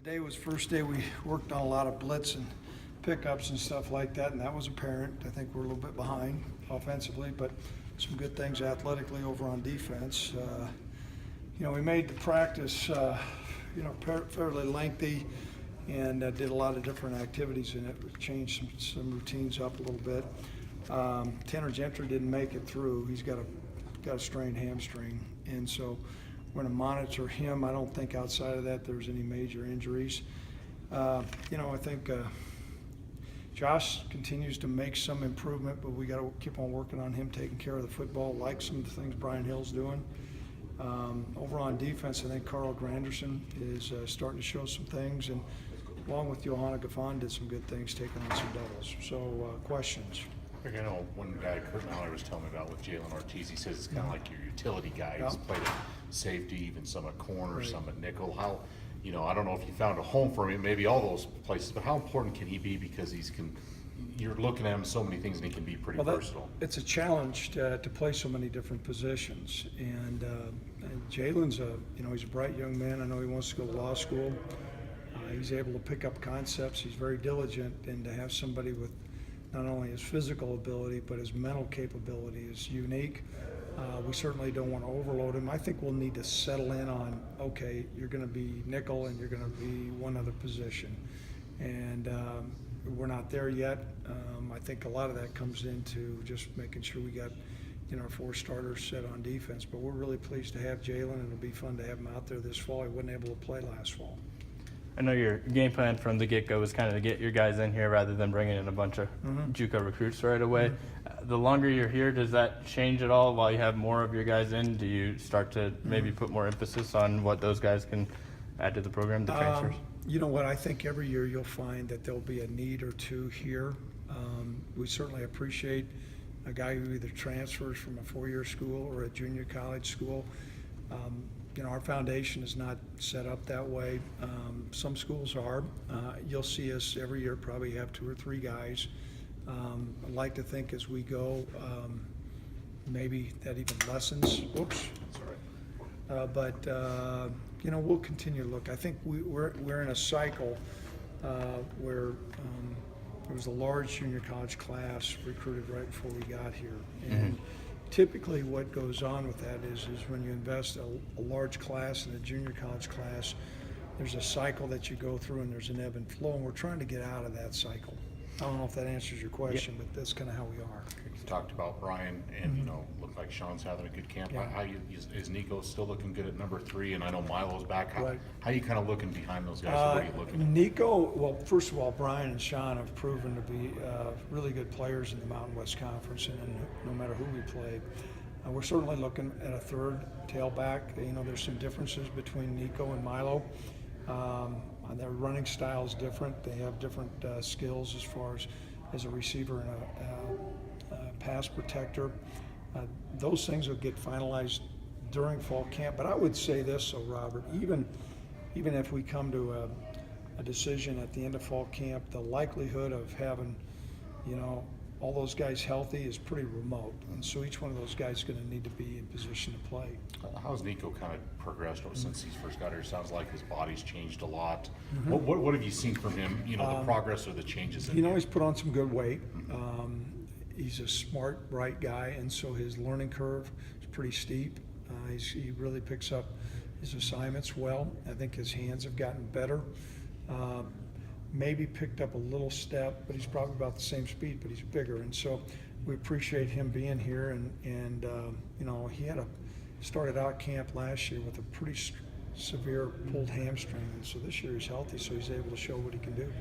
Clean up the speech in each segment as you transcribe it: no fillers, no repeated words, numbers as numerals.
Today was first day we worked on a lot of blitz and pickups and stuff like that, and that was apparent. I think we're a little bit behind offensively, but some good things athletically over on defense. We made the practice, fairly lengthy, and did a lot of different activities in it. We changed some routines up a little bit. Tanner Gentry didn't make it through. He's got a strained hamstring, and so we're going to monitor him. I don't think outside of that there's any major injuries. I think Josh continues to make some improvement, but we got to keep on working on him taking care of the football, like some of the things Brian Hill's doing. Over on defense, I think Carl Granderson is starting to show some things, and along with Johanna Gaffon did some good things, taking on some doubles. So questions? I know one guy, Kurt Miller, was telling me about with Jalen Ortiz. He says it's kind of like your utility guy. He's played at safety, even some at corner, Right. some at nickel. How, I don't know if you found a home for him, maybe all those places, but how important can he be because you're looking at him so many things and he can be pretty versatile. It's a challenge to play so many different positions, and Jalen's he's a bright young man. I know he wants to go to law school. He's able to pick up concepts. He's very diligent, and to have somebody with not only his physical ability but his mental capability is unique. We certainly don't want to overload him. I think we'll need to settle in on, okay, you're going to be nickel and you're going to be one other position, and we're not there yet. I think a lot of that comes into just making sure we got our 4 starters set on defense, but we're really pleased to have Jalen, and it'll be fun to have him out there this fall. He wasn't able to play last fall. I know your game plan from the get-go was kind of to get your guys in here rather than bringing in a bunch of JUCO recruits right away. The longer you're here, does that change at all while you have more of your guys in? Do you start to maybe put more emphasis on what those guys can add to the program, the transfers? You know what, I think every year you'll find that there'll be a need or two here. We certainly appreciate a guy who either transfers from a 4-year school or a junior college school. Our foundation is not set up that way. Some schools are. You'll see us every year probably have 2 or 3 guys. I'd like to think as we go, maybe that even lessens. Oops. That's all right. But we'll continue to look. I think we're in a cycle where there was a large junior college class recruited right before we got here. And typically what goes on with that is when you invest a large class in a junior college class, there's a cycle that you go through and there's an ebb and flow, and we're trying to get out of that cycle. I don't know if that answers your question, but that's kind of how we are. You talked about Brian, and looked like Sean's having a good camp. Yeah. Is Nico still looking good at number 3? And I know Milo's back. How Right. are you kind of looking behind those guys? What are you looking at? Nico, well, first of all, Brian and Sean have proven to be really good players in the Mountain West Conference, and no matter who we play. We're certainly looking at a 3rd tailback. There's some differences between Nico and Milo. Their running style is different. They have different skills as far as a receiver and a pass protector. Those things will get finalized during fall camp. But I would say this, so Robert, even if we come to a decision at the end of fall camp, the likelihood of having, all those guys healthy is pretty remote, and so each one of those guys is going to need to be in position to play. How's Nico kind of progressed since he's first got here? It sounds like his body's changed a lot. What have you seen from him? The progress or the changes? He's put on some good weight. He's a smart, bright guy, and so his learning curve is pretty steep. He really picks up his assignments well. I think his hands have gotten better. Maybe picked up a little step, but he's probably about the same speed, but he's bigger, and so we appreciate him being here. And he started out camp last year with a pretty severe pulled hamstring, and so this year he's healthy, so he's able to show what he can do.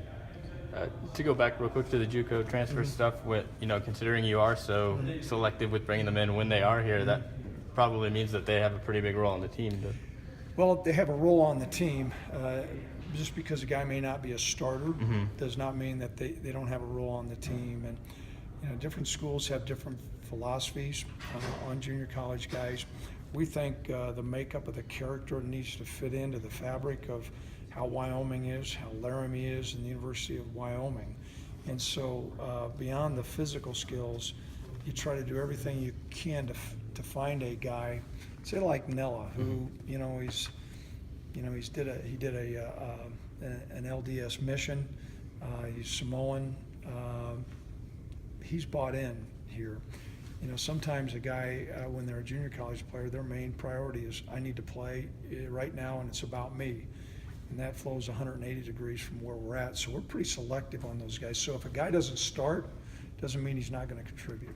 To go back real quick to the JUCO transfer stuff, with considering you are so selective with bringing them in when they are here, that probably means that they have a pretty big role on the team. Well, they have a role on the team. Just because a guy may not be a starter does not mean that they don't have a role on the team. And different schools have different philosophies on junior college guys. We think the makeup of the character needs to fit into the fabric of how Wyoming is, how Laramie is, and the University of Wyoming. And so beyond the physical skills, you try to do everything you can to find a guy, say like Nella, who he did a an LDS mission. He's Samoan. He's bought in here. You know, sometimes a guy, when they're a junior college player, their main priority is, I need to play right now and it's about me. And that flows 180 degrees from where we're at. So we're pretty selective on those guys. So if a guy doesn't start, doesn't mean he's not going to contribute.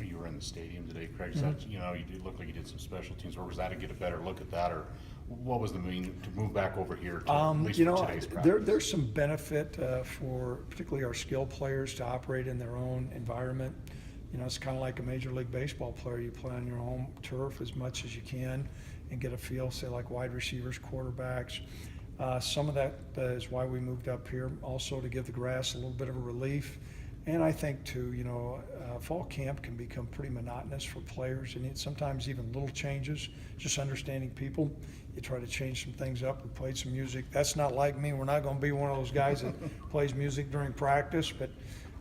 You were in the stadium today, Craig. Is that, you know, you did look like you did some special teams. Or was that to get a better look at that, or what was the meaning to move back over here to at least You for know, today's practice? there's some benefit for particularly our skilled players to operate in their own environment. You know, it's kind of like a Major League Baseball player. You play on your home turf as much as you can and get a feel, say, like wide receivers, quarterbacks. Some of that is why we moved up here, also to give the grass a little bit of a relief. And I think, too, you know, fall camp can become pretty monotonous for players, and sometimes even little changes, just understanding people. You try to change some things up. We played some music. That's not like me. We're not going to be one of those guys that plays music during practice, but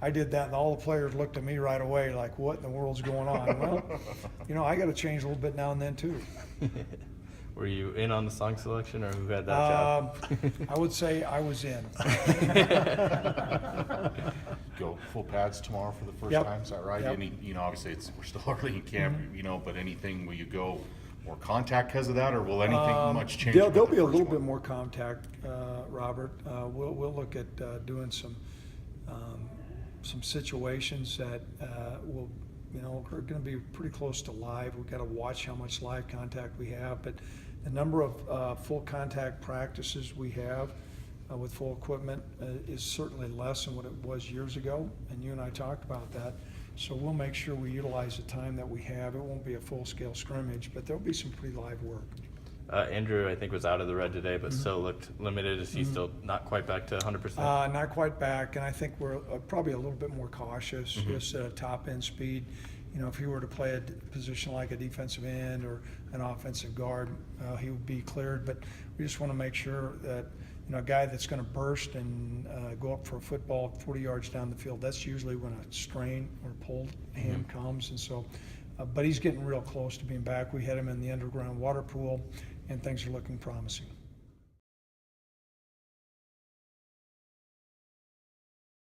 I did that, and all the players looked at me right away like, what in the world's going on? Well, you know, I got to change a little bit now and then, too. Were you in on the song selection, or who had that job? I would say I was in. Go full pads tomorrow for the first Yep. time, is that right? Yep. Any, you know, obviously we're still early in camp, you know, but anything, will you go more contact because of that, or will anything much change? There'll with the be a first little one? bit more contact, Robert. We'll look at doing some situations that will, you know, are going to be pretty close to live. We've got to watch how much live contact we have, but the number of full contact practices we have with full equipment is certainly less than what it was years ago, and you and I talked about that. So we'll make sure we utilize the time that we have. It won't be a full-scale scrimmage, but there'll be some pretty live work. Andrew, I think, was out of the red today, but still looked limited. Is he still not quite back to 100%? Not quite back, and I think we're probably a little bit more cautious, just top end speed. You know, if he were to play a position like a defensive end or an offensive guard, he would be cleared. But we just want to make sure that, you know, a guy that's going to burst and go up for a football 40 yards down the field, that's usually when a strain or pulled ham comes. And so, but he's getting real close to being back. We had him in the underground water pool, and things are looking promising.